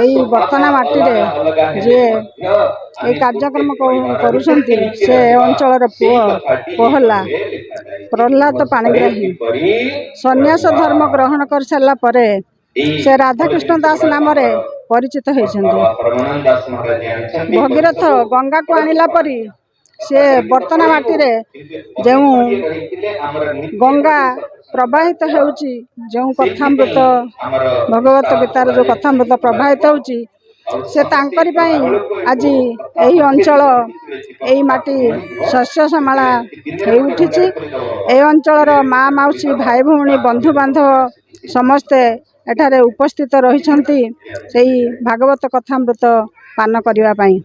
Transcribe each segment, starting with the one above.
এই বর্ତ୍ତନା ମାଟିରେ ଯିଏ এই କାର୍ଯ୍ୟକ୍ରମ କରୁଛନ୍ତି ସେ ଅଞ୍ଚଳର ପୁଅ ପହଲା ପ୍ରହ୍ଲାଦ ପାଣିଗ୍ରାହୀ ସନ୍ନ୍ୟାସ ଧର୍ମ ଗ୍ରହଣ କରିସାରିଲା ପରେ ସେ ରାଧାକୃଷ୍ଣ ଦାସ ନାମରେ ପରିଚିତ ହୋଇଛନ୍ତି। ଭଗୀରଥ ଗଙ୍ଗାକୁ ଆଣିଲା ପରି ସେ ବର୍ତ୍ତନା ମାଟିରେ ଯେଉଁ ଗଙ୍ଗା ପ୍ରବାହିତ ହେଉଛି, ଯେଉଁ କଥାମୃତ ଭଗବତ ଗୀତାର ଯେଉଁ କଥାମୃତ ପ୍ରବାହିତ ହେଉଛି, ସେ ତାଙ୍କରି ପାଇଁ ଆଜି ଏହି ଅଞ୍ଚଳ ଏହି ମାଟି ଶସ୍ୟ ଶ୍ୟାମଳା ହୋଇ ଉଠିଛି। ଏହି ଅଞ୍ଚଳର ମା ମାଉସୀ ଭାଇ ଭଉଣୀ ବନ୍ଧୁବାନ୍ଧବ ସମସ୍ତେ ଏଠାରେ ଉପସ୍ଥିତ ରହିଛନ୍ତି ସେହି ଭାଗବତ କଥାମୃତ ପାନ କରିବା ପାଇଁ।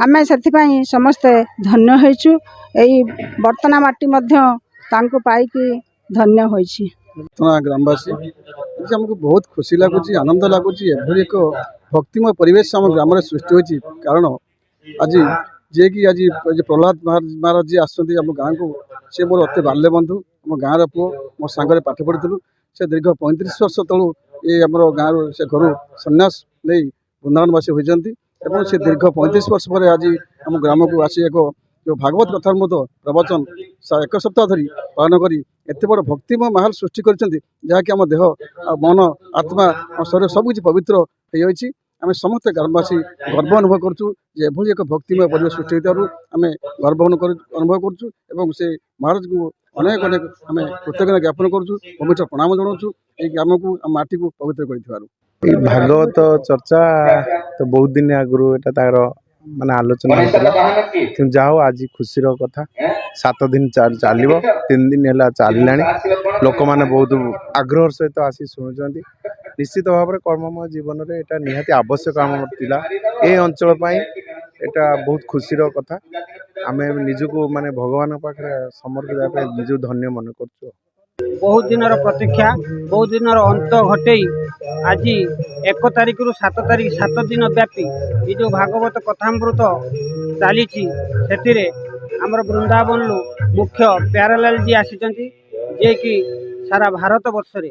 ଆମେ ସେଥିପାଇଁ ସମସ୍ତେ ଧନ୍ୟ ହୋଇଛୁ। ଏହି ବର୍ତ୍ତନା ମାଟି ମଧ୍ୟ ତାଙ୍କୁ ପାଇକି ଧନ୍ୟ ହୋଇଛି। ଗ୍ରାମବାସୀ ଆମକୁ ବହୁତ ଖୁସି ଲାଗୁଛି, ଆନନ୍ଦ ଲାଗୁଛି। ଏଭଳି ଏକ ଭକ୍ତିମୟ ପରିବେଶ ଆମ ଗ୍ରାମରେ ସୃଷ୍ଟି ହୋଇଛି। କାରଣ ଆଜି ଯିଏକି ଆଜି ପ୍ରହ୍ଲାଦ ମହାରାଜ ଯିଏ ଆସୁଛନ୍ତି ଆମ ଗାଁକୁ, ସେ ମୋର ଅତି ବାଲ୍ୟ ବନ୍ଧୁ, ଆମ ଗାଁର ପୁଅ, ମୋ ସାଙ୍ଗରେ ପାଠ ପଢ଼ିଥିଲୁ। ସେ ଦୀର୍ଘ 35 ବର୍ଷ ତଳୁ ଏ ଆମର ଗାଁରୁ ସେ ଘରୁ ସନ୍ନ୍ୟାସ ନେଇ ବୃନ୍ଦାବନବାସୀ ହୋଇଛନ୍ତି ଏବଂ ସେ ଦୀର୍ଘ 35 ବର୍ଷ ପରେ ଆଜି ଆମ ଗ୍ରାମକୁ ଆସି ଏକ ଯେଉଁ ଭାଗବତ କଥାମୃତ ପ୍ରବଚନ 1 ସପ୍ତାହ ଧରି ପାଳନ କରି ଏତେ ବଡ଼ ଭକ୍ତିମୟ ମାହୋଲ ସୃଷ୍ଟି କରିଛନ୍ତି, ଯାହାକି ଆମ ଦେହ ଆଉ ମନ ଆତ୍ମା ଆମ ଶରୀର ସବୁକିଛି ପବିତ୍ର ହୋଇଯାଇଛି। ଆମେ ସମସ୍ତେ ଗ୍ରାମବାସୀ ଗର୍ବ ଅନୁଭବ କରୁଛୁ ଯେ ଏଭଳି ଏକ ଭକ୍ତିମୟ ପରିବେଶ ସୃଷ୍ଟି ହୋଇଥିବାରୁ ଆମେ ଗର୍ବ ଅନୁଭବ କରୁଛୁ ଏବଂ ସେ ମହାରାଜଙ୍କୁ ଅନେକ ଅନେକ ଆମେ କୃତଜ୍ଞତା ଜ୍ଞାପନ କରୁଛୁ, ପବିତ୍ର ପ୍ରଣାମ ଜଣାଉଛୁ ଏହି ଗ୍ରାମକୁ ଆମ ମାଟିକୁ ପବିତ୍ର କରିଥିବାରୁ। এই ଭାଗବତ ଚର୍ଚ୍ଚା ତ ବହୁତ ଦିନ ଆଗରୁ ଏଟା ତାର ମାନେ ଆଲୋଚନା ହେଇଥିଲା, କିନ୍ତୁ ଯାହା ହଉ ଆଜି ଖୁସିର କଥା 7 ଦିନ ଚାଲିବ, 3 ଦିନ ହେଲା ଚାଲିଲାଣି। ଲୋକମାନେ ବହୁତ ଆଗ୍ରହର ସହିତ ଆସି ଶୁଣୁଛନ୍ତି। ନିଶ୍ଚିତ ଭାବରେ କର୍ମମୟ ଜୀବନରେ ଏଟା ନିହାତି ଆବଶ୍ୟକ ଆମର ଥିଲା। ଏ ଅଞ୍ଚଳ ପାଇଁ ଏଟା ବହୁତ ଖୁସିର କଥା। ଆମେ ନିଜକୁ ମାନେ ଭଗବାନଙ୍କ ପାଖରେ ସମର୍ପିତ ଦେବା ପାଇଁ ନିଜକୁ ଧନ୍ୟ ମନେ କରୁଛୁ। ବହୁତ ଦିନର ପ୍ରତୀକ୍ଷା, ବହୁତ ଦିନର ଅନ୍ତ ଘଟେଇ ଆଜି 1 ତାରିଖରୁ 7 ତାରିଖ 7 ଦିନ ବ୍ୟାପୀ ଏ ଯେଉଁ ଭାଗବତ କଥାମୃତ ଚାଲିଛି, ସେଥିରେ ଆମର ବୃନ୍ଦାବନରୁ ମୁଖ୍ୟ ପ୍ୟାରାଲାଲଜୀ ଆସିଛନ୍ତି, ଯିଏକି ସାରା ଭାରତ ବର୍ଷରେ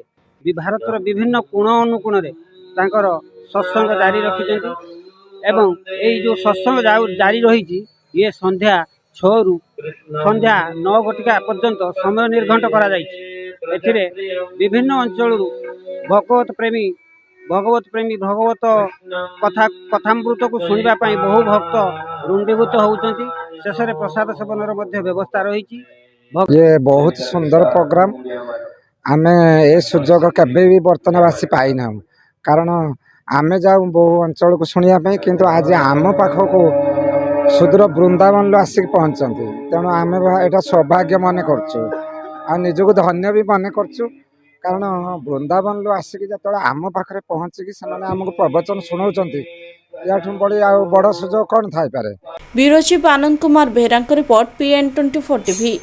ଭାରତର ବିଭିନ୍ନ କୋଣ ଅନୁକୋଣରେ ତାଙ୍କର ସତ୍ସଙ୍ଗ ଜାରି ରଖିଛନ୍ତି ଏବଂ ଏଇ ଯେଉଁ ସତ୍ସଙ୍ଗ ଜାରି ରହିଛି, ଇଏ ସନ୍ଧ୍ୟା 6ରୁ ସନ୍ଧ୍ୟା 9 ଘଟିକା ପର୍ଯ୍ୟନ୍ତ ସମୟ ନିର୍ଘଣ୍ଟ କରାଯାଇଛି। ଏଥିରେ ବିଭିନ୍ନ ଅଞ୍ଚଳରୁ ଭଗବତ ପ୍ରେମୀ ଭଗବତ କଥାମୃତକୁ ଶୁଣିବା ପାଇଁ ବହୁ ଭକ୍ତ ରୁଣ୍ଡୀଭୂତ ହେଉଛନ୍ତି। ଶେଷରେ ପ୍ରସାଦ ସେବନର ମଧ୍ୟ ବ୍ୟବସ୍ଥା ରହିଛି। ये बहुत सुंदर प्रोग्राम आमे ए सुजोग केबे भी बर्तनवासी पाईना, कारण आमे जाऊ बहु अंचल को शुणा किंतु आज आम पाखक सुदूर वृंदावन आसिक पहुँचती, तेणु आम एटा सौभाग्य मन करचु आ निजको धन्य भी मन करचु। कारण वृंदावन आसिक जो आम पाखे पहुँचिकी से आमको प्रवचन शुणाउछंती, याठू बड़ी आ बड़ सुजोग कौन थाई पारे। Bureau chief Anand Kumar Behera report PN24 TV।